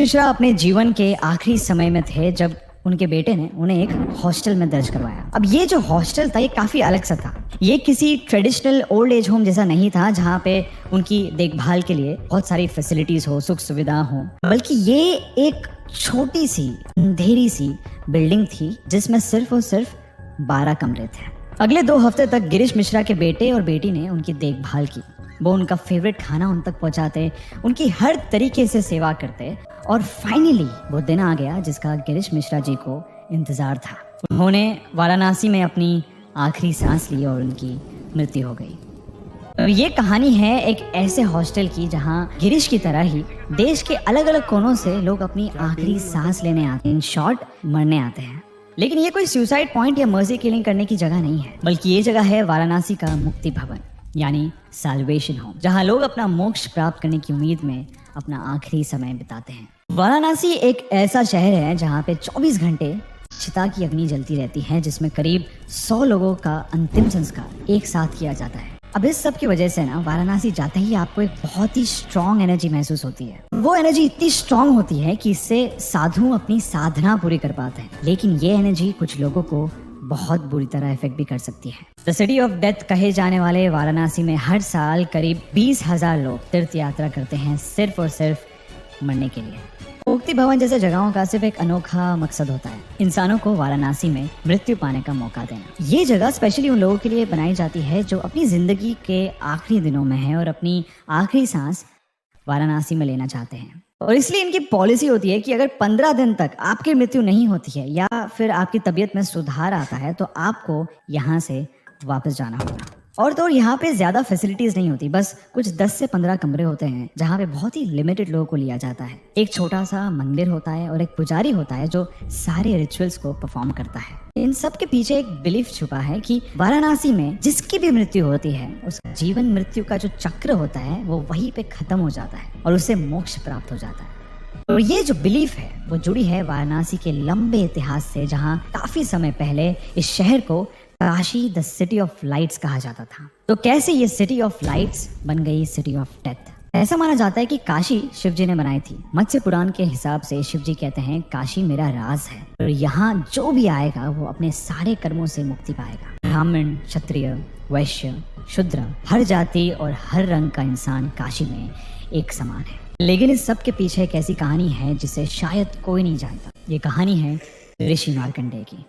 गिरीश मिश्रा अपने जीवन के आखिरी समय में थे जब उनके बेटे ने उन्हें एक हॉस्टल में दर्ज करवाया। अब ये जो हॉस्टल था ये काफी अलग सा था। ये किसी ट्रेडिशनल ओल्ड एज होम जैसा नहीं था जहाँ पे उनकी देखभाल के लिए बहुत सारी फैसिलिटीज हो, सुख सुविधा हो, बल्कि ये एक छोटी सी अंधेरी सी बिल्डिंग थी जिसमें सिर्फ और सिर्फ 12 कमरे थे। अगले 2 हफ्ते तक गिरीश मिश्रा के बेटे और बेटी ने उनकी देखभाल की। वो उनका फेवरेट खाना उन तक पहुंचाते, उनकी हर तरीके से सेवा करते और फाइनली वो दिन आ गया जिसका गिरीश मिश्रा जी को इंतजार था। उन्होंने वाराणसी में अपनी आखिरी सांस ली और उनकी मृत्यु हो गई। तो ये कहानी है एक ऐसे हॉस्टल की जहां गिरीश की तरह ही देश के अलग अलग कोनों से लोग अपनी आखिरी सांस लेने आते हैं, इन शॉर्ट मरने आते हैं। लेकिन ये कोई सुसाइड पॉइंट या मर्जी किलिंग करने की जगह नहीं है, बल्कि ये जगह है वाराणसी का मुक्ति भवन यानी साल्वेशन होम, जहां लोग अपना मोक्ष प्राप्त करने की उम्मीद में अपना आखिरी समय बिताते हैं। वाराणसी एक ऐसा शहर है जहां पे 24 घंटे चिता की अग्नि जलती रहती है, जिसमें करीब 100 लोगों का अंतिम संस्कार एक साथ किया जाता है। अब इस सब की वजह से ना वाराणसी जाते ही आपको एक बहुत ही स्ट्रॉन्ग एनर्जी महसूस होती है। वो एनर्जी इतनी स्ट्रॉन्ग होती है कि इससे साधु अपनी साधना पूरी कर पाते हैं, लेकिन ये एनर्जी कुछ लोगों को बहुत बुरी तरह इफेक्ट भी कर सकती है। द सिटी ऑफ डेथ कहे जाने वाले वाराणसी में हर साल करीब 20,000 लोग तीर्थ यात्रा करते हैं सिर्फ और सिर्फ मरने के लिए। मुक्ति भवन जैसे जगहों का सिर्फ एक अनोखा मकसद होता है, इंसानों को वाराणसी में मृत्यु पाने का मौका देना। ये जगह स्पेशली उन लोगों के लिए बनाई जाती है जो अपनी जिंदगी के आखिरी दिनों में है और अपनी आखिरी सांस वाराणसी में लेना चाहते हैं। और इसलिए इनकी पॉलिसी होती है कि अगर 15 दिन तक आपकी मृत्यु नहीं होती है या फिर आपकी तबीयत में सुधार आता है तो आपको यहाँ से वापस जाना होगा। और तो यहाँ पे ज्यादा फैसिलिटीज नहीं होती, बस कुछ 10 से 15 कमरे होते हैं जहाँ पे बहुत ही लिमिटेड लोगों को लिया जाता है। एक छोटा सा मंदिर होता है और एक पुजारी होता है जो सारे रिचुअल्स को परफॉर्म करता है। इन सब के पीछे एक बिलीफ छुपा है कि वाराणसी में जिसकी भी मृत्यु होती है उसका जीवन मृत्यु का जो चक्र होता है वो वहीं पे खत्म हो जाता है और उसे मोक्ष प्राप्त हो जाता है। और ये जो बिलीफ है वो जुड़ी है वाराणसी के लंबे इतिहास से, जहाँ काफी समय पहले इस शहर को Kashi the city of lights कहा जाता था। तो कैसे ये सिटी ऑफ लाइट्स बन गई सिटी ऑफ डेथ? ऐसा माना जाता है कि काशी शिव जी ने बनाई थी। मत्स्य पुराण के हिसाब से शिव जी कहते हैं काशी मेरा राज है और यहाँ जो भी आएगा वो अपने सारे कर्मों से मुक्ति पाएगा। ब्राह्मण, क्षत्रिय, वैश्य, शूद्र, हर जाति और हर रंग का इंसान काशी में एक समान है। लेकिन इस सब के पीछे एक ऐसी कहानी है जिसे शायद कोई नहीं जानता। ये कहानी है ऋषि मार्कंडेय की।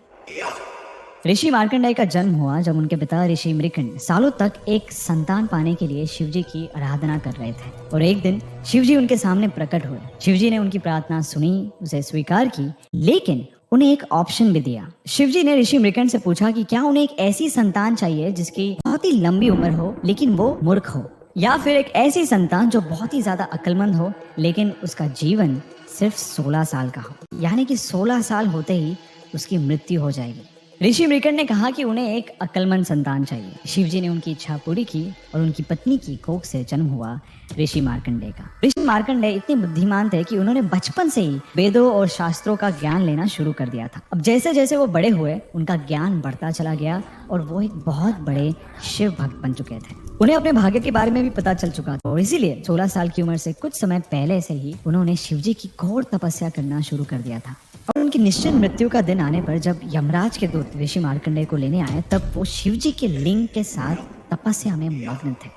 ऋषि मार्कंडेय का जन्म हुआ जब उनके पिता ऋषि मृकंड सालों तक एक संतान पाने के लिए शिवजी की आराधना कर रहे थे। और एक दिन शिवजी उनके सामने प्रकट हुए। शिवजी ने उनकी प्रार्थना सुनी, उसे स्वीकार की, लेकिन उन्हें एक ऑप्शन भी दिया। शिवजी ने ऋषि मृकंड से पूछा कि क्या उन्हें एक ऐसी संतान चाहिए जिसकी बहुत ही लंबी उम्र हो लेकिन वो मूर्ख हो, या फिर एक ऐसी संतान जो बहुत ही ज्यादा अक्लमंद हो लेकिन उसका जीवन सिर्फ 16 साल का हो, यानी कि 16 साल होते ही उसकी मृत्यु हो जाएगी। ऋषि मृकंड ने कहा कि उन्हें एक अक्लमंद संतान चाहिए। शिवजी ने उनकी इच्छा पूरी की और उनकी पत्नी की कोख से जन्म हुआ ऋषि मार्कंडेय का। ऋषि मार्कंडेय इतने बुद्धिमान थे कि उन्होंने बचपन से ही वेदों और शास्त्रों का ज्ञान लेना शुरू कर दिया था। अब जैसे जैसे वो बड़े हुए उनका ज्ञान बढ़ता चला गया और वो एक बहुत बड़े शिव भक्त बन चुके थे। उन्हें अपने भाग्य के बारे में भी पता चल चुका था और इसीलिए 16 साल की उम्र से कुछ समय पहले से ही उन्होंने शिवजी की घोर तपस्या करना शुरू कर दिया था। और उनकी निश्चित मृत्यु का दिन आने पर जब यमराज के दूत ऋषि मार्कंडेय को लेने आए तब वो शिवजी के लिंग के साथ तपस्या में मग्न थे।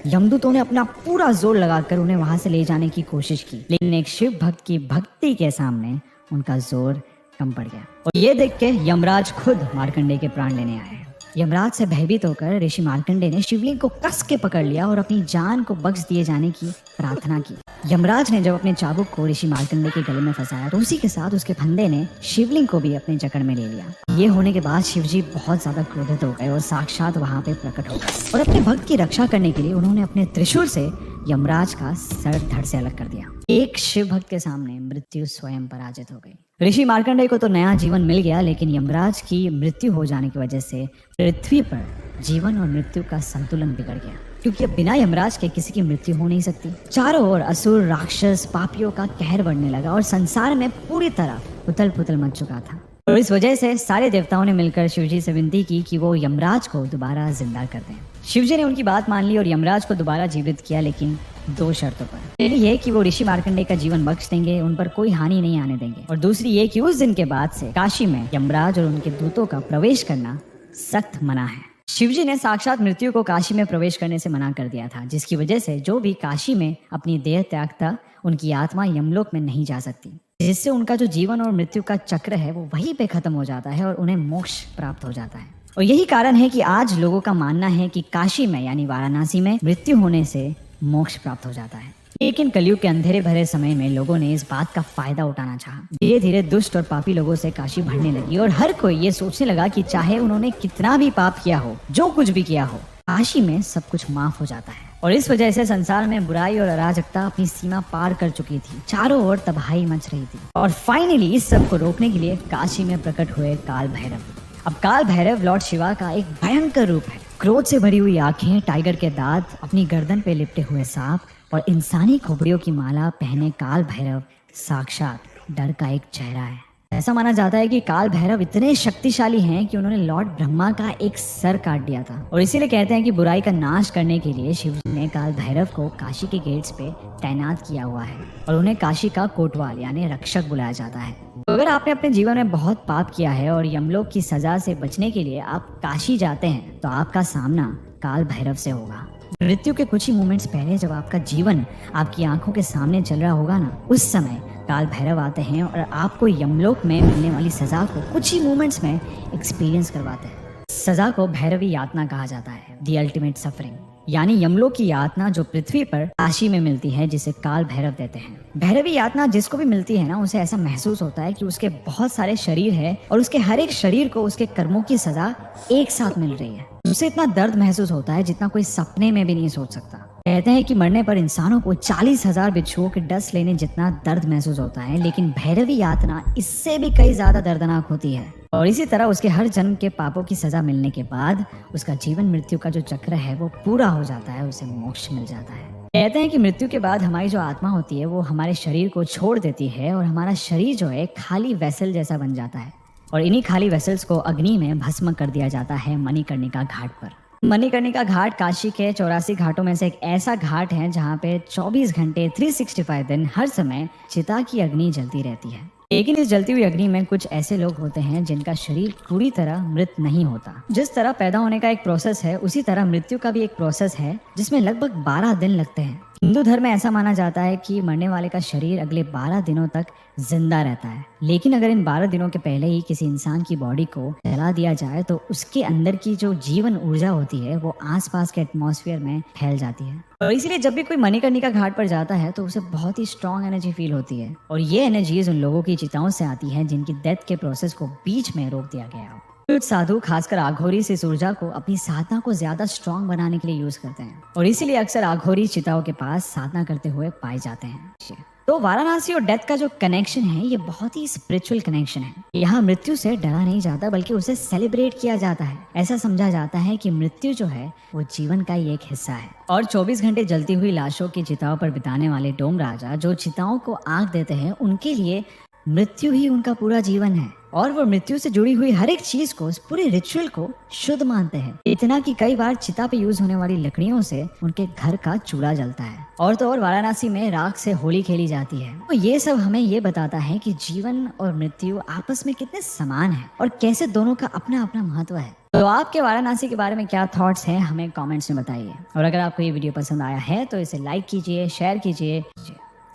यमदूतों ने अपना पूरा जोर लगाकर उन्हें वहां से ले जाने की कोशिश की, लेकिन एक शिव भक्त की भक्ति के सामने उनका जोर कम पड़ गया। और ये देख के यमराज खुद मार्कंडेय के प्राण लेने आए। यमराज से भयभीत होकर ऋषि मार्कंडेय ने शिवलिंग को कस के पकड़ लिया और अपनी जान को बख्श दिए जाने की प्रार्थना की। यमराज ने जब अपने चाबुक को ऋषि मार्कंडेय के गले में फंसाया तो उसी के साथ उसके फंदे ने शिवलिंग को भी अपने जकड़ में ले लिया। ये होने के बाद शिवजी बहुत ज्यादा क्रोधित हो गए और साक्षात वहां पे प्रकट हो गए और अपने भक्त की रक्षा करने के लिए उन्होंने अपने त्रिशूल से यमराज का सर धड़ से अलग कर दिया। एक शिव भक्त के सामने मृत्यु स्वयं पराजित हो गई। ऋषि मार्कंडेय को तो नया जीवन मिल गया, लेकिन यमराज की मृत्यु हो जाने की वजह से पृथ्वी पर जीवन और मृत्यु का संतुलन बिगड़ गया, क्योंकि अब बिना यमराज के किसी की मृत्यु हो नहीं सकती। चारों ओर असुर, राक्षस, पापियों का कहर बढ़ने लगा और संसार में पूरी तरह उथल पुथल मच चुका था। और इस वजह से सारे देवताओं ने मिलकर शिवजी से विनती की कि वो यमराज को दोबारा जिंदा कर दें। शिवजी ने उनकी बात मान ली और यमराज को दोबारा जीवित किया, लेकिन 2 शर्तों पर। पहली ये कि वो ऋषि मार्कंडेय का जीवन बख्श देंगे, उन पर कोई हानि नहीं आने देंगे, और दूसरी ये कि उस दिन के बाद से काशी में यमराज और उनके दूतों का प्रवेश करना सख्त मना है। शिवजी ने साक्षात मृत्यु को काशी में प्रवेश करने से मना कर दिया था, जिसकी वजह से जो भी काशी में अपनी देह त्यागता उनकी आत्मा यमलोक में नहीं जा सकती, जिससे उनका जो जीवन और मृत्यु का चक्र है वो वहीं पे खत्म हो जाता है और उन्हें मोक्ष प्राप्त हो जाता है। और यही कारण है कि आज लोगों का मानना है कि काशी में यानी वाराणसी में मृत्यु होने से मोक्ष प्राप्त हो जाता है। लेकिन कलयुग के अंधेरे भरे समय में लोगों ने इस बात का फायदा उठाना चाहा। धीरे धीरे दुष्ट और पापी लोगों से काशी भरने लगी और हर कोई ये सोचने लगा कि चाहे उन्होंने कितना भी पाप किया हो, जो कुछ भी किया हो, काशी में सब कुछ माफ हो जाता है। और इस वजह से संसार में बुराई और अराजकता अपनी सीमा पार कर चुकी थी, चारों ओर तबाही मच रही थी। और फाइनली इस सब को रोकने के लिए काशी में प्रकट हुए काल भैरव। अब काल भैरव लॉर्ड शिवा का एक भयंकर रूप है। क्रोध से भरी हुई आंखें, टाइगर के दांत, अपनी गर्दन पे लिपटे हुए सांप और इंसानी खोपड़ियों की माला पहने काल भैरव साक्षात डर का एक चेहरा है। ऐसा माना जाता है कि काल भैरव इतने शक्तिशाली हैं कि उन्होंने लॉर्ड ब्रह्मा का एक सर काट दिया था। और इसीलिए कहते हैं कि बुराई का नाश करने के लिए शिव जी ने काल भैरव को काशी के गेट्स पे तैनात किया हुआ है और उन्हें काशी का कोटवाल यानी रक्षक बुलाया जाता है। तो अगर आपने अपने जीवन में बहुत पाप किया है और यमलोक की सजा से बचने के लिए आप काशी जाते हैं, तो आपका सामना काल भैरव से होगा। मृत्यु के कुछ ही मोमेंट्स पहले जब आपका जीवन आपकी आंखों के सामने चल रहा होगा ना, उस समय काल भैरव आते हैं और आपको यमलोक में मिलने वाली सजा को कुछ ही मोमेंट्स में एक्सपीरियंस करवाते हैं। सजा को भैरवी यातना कहा जाता है, दी अल्टीमेट सफरिंग, यानी यमलोक की यातना जो पृथ्वी पर काशी में मिलती है, जिसे काल भैरव देते हैं। भैरवी यातना जिसको भी मिलती है ना, उसे ऐसा महसूस होता है कि उसके बहुत सारे शरीर है और उसके हर एक शरीर को उसके कर्मों की सजा एक साथ मिल रही है। उसे इतना दर्द महसूस होता है जितना कोई सपने में भी नहीं सोच सकता। कहते हैं कि मरने पर इंसानों को 40,000 बिच्छुओं के डस लेने जितना दर्द महसूस होता है, लेकिन भैरवी यातना इससे भी कई ज्यादा दर्दनाक होती है। और इसी तरह उसके हर जन्म के पापों की सजा मिलने के बाद उसका जीवन मृत्यु का जो चक्र है वो पूरा हो जाता है, उसे मोक्ष मिल जाता है। कहते हैं कि मृत्यु के बाद हमारी जो आत्मा होती है वो हमारे शरीर को छोड़ देती है और हमारा शरीर जो है खाली वेसल जैसा बन जाता है। और इन्हीं खाली वेसल्स को अग्नि में भस्म कर दिया जाता है मणिकर्णिका घाट पर। मणिकर्णिका घाट काशी के 84 घाटों में से एक ऐसा घाट है जहाँ पे 24 घंटे 365 दिन हर समय चिता की अग्नि जलती रहती है। लेकिन इस जलती हुई अग्नि में कुछ ऐसे लोग होते हैं जिनका शरीर पूरी तरह मृत नहीं होता। जिस तरह पैदा होने का एक प्रोसेस है, उसी तरह मृत्यु का भी एक प्रोसेस है जिसमें लगभग 12 दिन लगते हैं। हिंदू धर्म में ऐसा माना जाता है कि मरने वाले का शरीर अगले 12 दिनों तक जिंदा रहता है। लेकिन अगर इन 12 दिनों के पहले ही किसी इंसान की बॉडी को जला दिया जाए तो उसके अंदर की जो जीवन ऊर्जा होती है वो आसपास के एटमॉस्फेयर में फैल जाती है। और इसीलिए जब भी कोई मणिकर्णिका घाट पर जाता है तो उसे बहुत ही स्ट्रॉन्ग एनर्जी फील होती है। और ये एनर्जीज उन लोगों की चिताओं से आती है जिनकी डेथ के प्रोसेस को बीच में रोक दिया गया हो। कुछ साधु खासकर आघोरी इस ऊर्जा को अपनी साधना को ज्यादा स्ट्रॉन्ग बनाने के लिए यूज करते हैं और इसीलिए अक्सर आघोरी चिताओं के पास साधना करते हुए पाए जाते हैं। तो वाराणसी और डेथ का जो कनेक्शन है ये बहुत ही स्पिरिचुअल कनेक्शन है। यहाँ मृत्यु से डरा नहीं जाता बल्कि उसे सेलिब्रेट किया जाता है। ऐसा समझा जाता है कि मृत्यु जो है वो जीवन का ही एक हिस्सा है। और 24 घंटे जलती हुई लाशों की चिताओं पर बिताने वाले डोम राजा जो चिताओं को आग देते हैं, उनके लिए मृत्यु ही उनका पूरा जीवन है और वो मृत्यु से जुड़ी हुई हर एक चीज को, उस पूरे रिचुअल को शुद्ध मानते हैं। इतना कि कई बार चिता पे यूज होने वाली लकड़ियों से उनके घर का चूल्हा जलता है। और तो और वाराणसी में राख से होली खेली जाती है। तो ये सब हमें ये बताता है कि जीवन और मृत्यु आपस में कितने समान है और कैसे दोनों का अपना अपना महत्व है। तो आपके वाराणसी के बारे में क्या थॉट्स हैं हमें कमेंट्स में बताइए। और अगर आपको ये वीडियो पसंद आया है तो इसे लाइक कीजिए, शेयर कीजिए।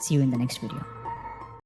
See you in the next video.